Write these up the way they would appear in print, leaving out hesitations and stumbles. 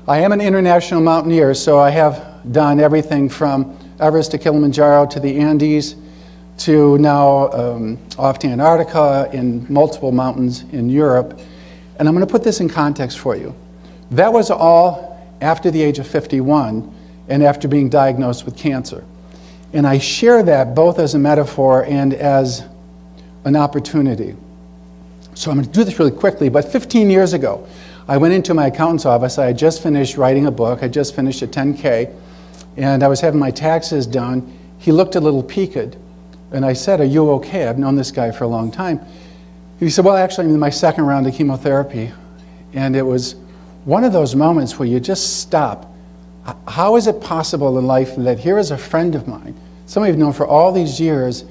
I am an international mountaineer, so I have done everything from Everest to Kilimanjaro to the Andes to now off to Antarctica in multiple mountains in Europe. And I'm going to put this in context for you. That was all after the age of 51 and after being diagnosed with cancer. And I share that both as a metaphor and as an opportunity. So I'm going to do this really quickly, but 15 years ago, I went into my accountant's office. I had just finished writing a book. I just finished a 10K, and I was having my taxes done. He looked a little peaked, and I said, "Are you okay?" I've known this guy for a long time. He said, "Well, actually, I'm in my second round of chemotherapy." And it was one of those moments where you just stop. How is it possible in life that here is a friend of mine, somebody I've known for all these years,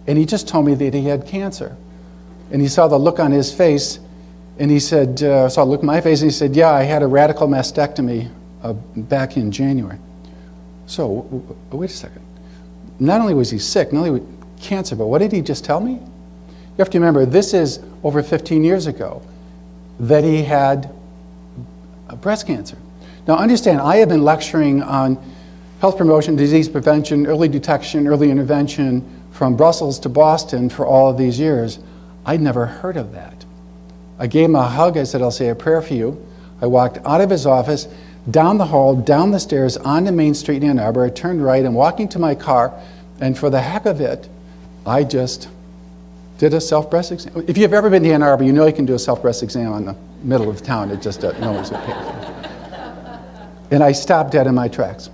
and he just told me that he had cancer? And he saw the look on his face, and he said, saw a look on my face, and he said, "Yeah, I had a radical mastectomy back in January." So, wait a second. Not only was he sick, not only was cancer, but what did he just tell me? You have to remember, this is over 15 years ago that he had breast cancer. Now understand, I have been lecturing on health promotion, disease prevention, early detection, early intervention from Brussels to Boston for all of these years. I'd never heard of that. I gave him a hug. I said, "I'll say a prayer for you." I walked out of his office, down the hall, down the stairs, onto Main Street in Ann Arbor. I turned right and walking to my car, and for the heck of it, I just did a self-breast exam. If you've ever been to Ann Arbor, you know you can do a self-breast exam in the middle of the town. It just, no one's going to pay attention. And I stopped dead in my tracks.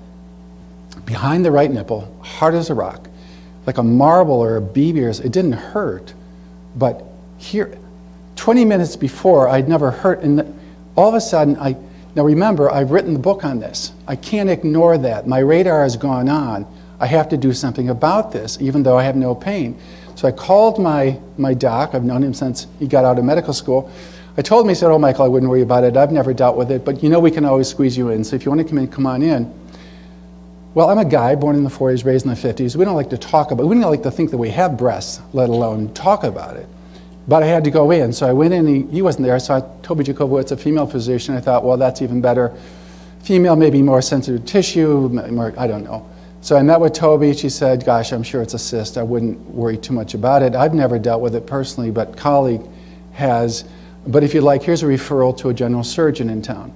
Behind the right nipple, hard as a rock, like a marble or a BB, it didn't hurt. But here, 20 minutes before, I'd never hurt, and all of a sudden, now remember, I've written the book on this. I can't ignore that. My radar has gone on. I have to do something about this, even though I have no pain. So I called my doc. I've known him since he got out of medical school. I told him, he said, "Oh, Michael, I wouldn't worry about it. I've never dealt with it, but you know we can always squeeze you in. So if you want to come in, come on in." Well, I'm a guy born in the 40s, raised in the 50s. We don't like to talk about it. We don't like to think that we have breasts, let alone talk about it. But I had to go in. So I went in, he wasn't there, so I told Jacobowitz, a female physician. I thought, well, that's even better. Female, maybe more sensitive tissue, more, I don't know. So I met with Toby. She said, "Gosh, I'm sure it's a cyst. I wouldn't worry too much about it." I've never dealt with it personally, but a colleague has. But if you like, here's a referral to a general surgeon in town.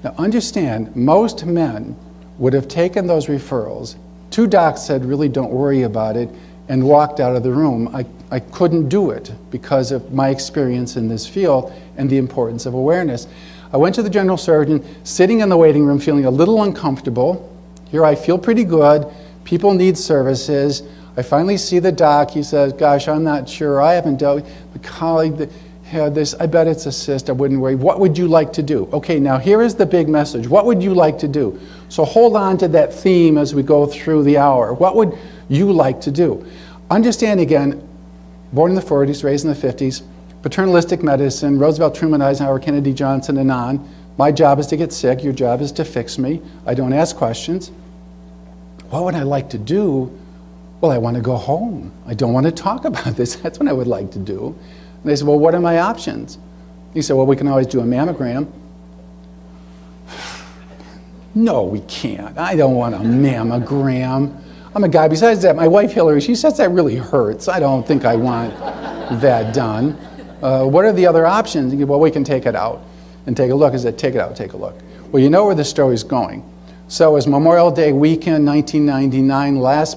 Now understand, most men would have taken those referrals. Two docs said, "Really don't worry about it," and walked out of the room. I couldn't do it because of my experience in this field and the importance of awareness. I went to the general surgeon, sitting in the waiting room, feeling a little uncomfortable. Here I feel pretty good. People need services. I finally see the doc. He says, "Gosh, I'm not sure. I haven't dealt with a colleague that had this. I bet it's a cyst. I wouldn't worry. What would you like to do?" Okay, now here is the big message. What would you like to do? So hold on to that theme as we go through the hour. What would you like to do? Understand again, born in the 40s, raised in the 50s, paternalistic medicine, Roosevelt, Truman, Eisenhower, Kennedy, Johnson, and on. My job is to get sick. Your job is to fix me. I don't ask questions. What would I like to do? Well, I want to go home. I don't want to talk about this. That's what I would like to do. And they said, "Well, what are my options?" He said, "Well, we can always do a mammogram." No, we can't. I don't want a mammogram. I'm a guy. Besides that, my wife Hillary, she says that really hurts. I don't think I want that done. What are the other options? Well, we can take it out and take a look. I said, "Take it out, take a look." Well, you know where the story's going. So it was Memorial Day weekend, 1999, last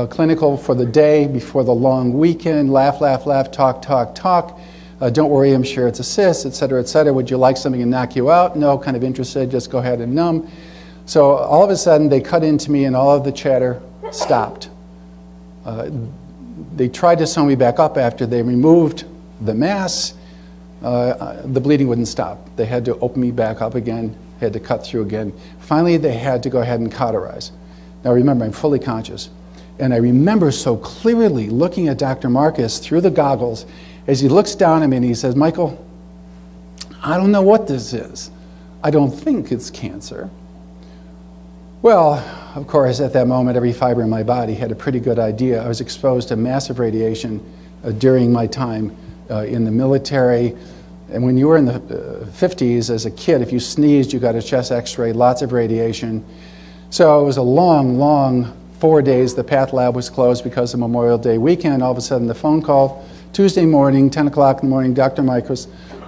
clinical for the day before the long weekend. Laugh, laugh, laugh, talk, talk, talk. Don't worry, I'm sure it's a cyst, et cetera, et cetera. Would you like something to knock you out? No, kind of interested, just go ahead and numb. So all of a sudden they cut into me and all of the chatter stopped. They tried to sew me back up after they removed the mass. The bleeding wouldn't stop. They had to open me back up again, had to cut through again. Finally, they had to go ahead and cauterize. Now remember, I'm fully conscious. And I remember so clearly looking at Dr. Marcus through the goggles as he looks down at me and he says, "Michael, I don't know what this is. I don't think it's cancer." Well, of course, at that moment, every fiber in my body had a pretty good idea. I was exposed to massive radiation during my time in the military. And when you were in the 50s as a kid, if you sneezed, you got a chest x-ray, lots of radiation. So it was a long, long 4 days. The path lab was closed because of Memorial Day weekend. All of a sudden, the phone call, Tuesday morning, 10 o'clock in the morning, Dr.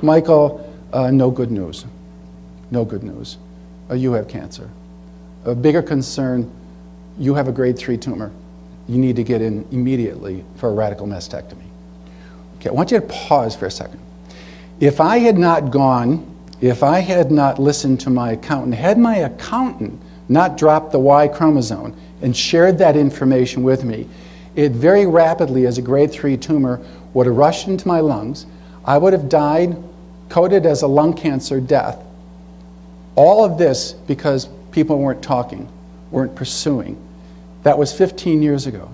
Michael, no good news. No good news. You have cancer. A bigger concern, you have a grade 3 tumor. You need to get in immediately for a radical mastectomy. Okay, I want you to pause for a second. If I had not gone, if I had not listened to my accountant, had my accountant not dropped the Y chromosome and shared that information with me, it very rapidly, as a grade 3 tumor, would have rushed into my lungs. I would have died, coded as a lung cancer death. All of this because people weren't talking, weren't pursuing. That was 15 years ago.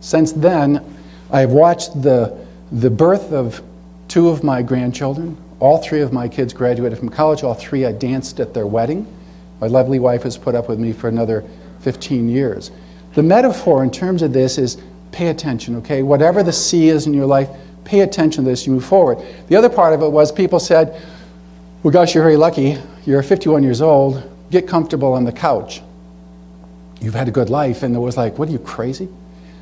Since then, I've watched the birth of 2 of my grandchildren. All 3 of my kids graduated from college. All 3 I danced at their wedding. My lovely wife has put up with me for another 15 years. The metaphor in terms of this is pay attention, okay? Whatever the C is in your life, pay attention to this, you move forward. The other part of it was people said, well, gosh, you're very lucky. You're 51 years old. Get comfortable on the couch. You've had a good life. And it was like, what are you, crazy?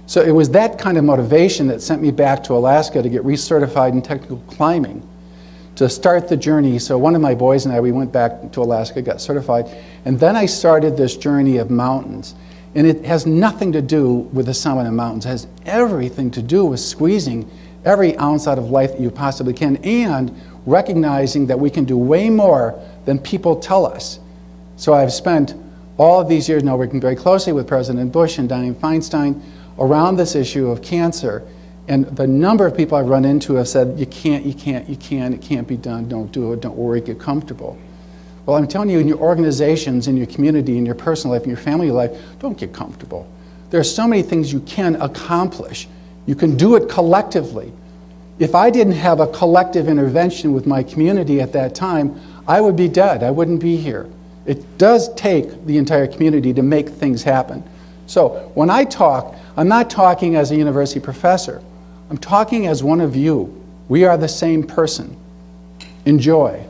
So it was that kind of motivation that sent me back to Alaska to get recertified in technical climbing, to start the journey. So one of my boys and I, we went back to Alaska, got certified, and then I started this journey of mountains. And it has nothing to do with the summit of mountains. It has everything to do with squeezing every ounce out of life that you possibly can, and recognizing that we can do way more than people tell us. So I've spent all of these years now working very closely with President Bush and Dianne Feinstein around this issue of cancer. And the number of people I've run into have said, you can't, it can't be done, don't do it, don't worry, get comfortable. Well, I'm telling you, in your organizations, in your community, in your personal life, in your family life, don't get comfortable. There are so many things you can accomplish. You can do it collectively. If I didn't have a collective intervention with my community at that time, I would be dead. I wouldn't be here. It does take the entire community to make things happen. So when I talk, I'm not talking as a university professor. I'm talking as one of you. We are the same person. Enjoy.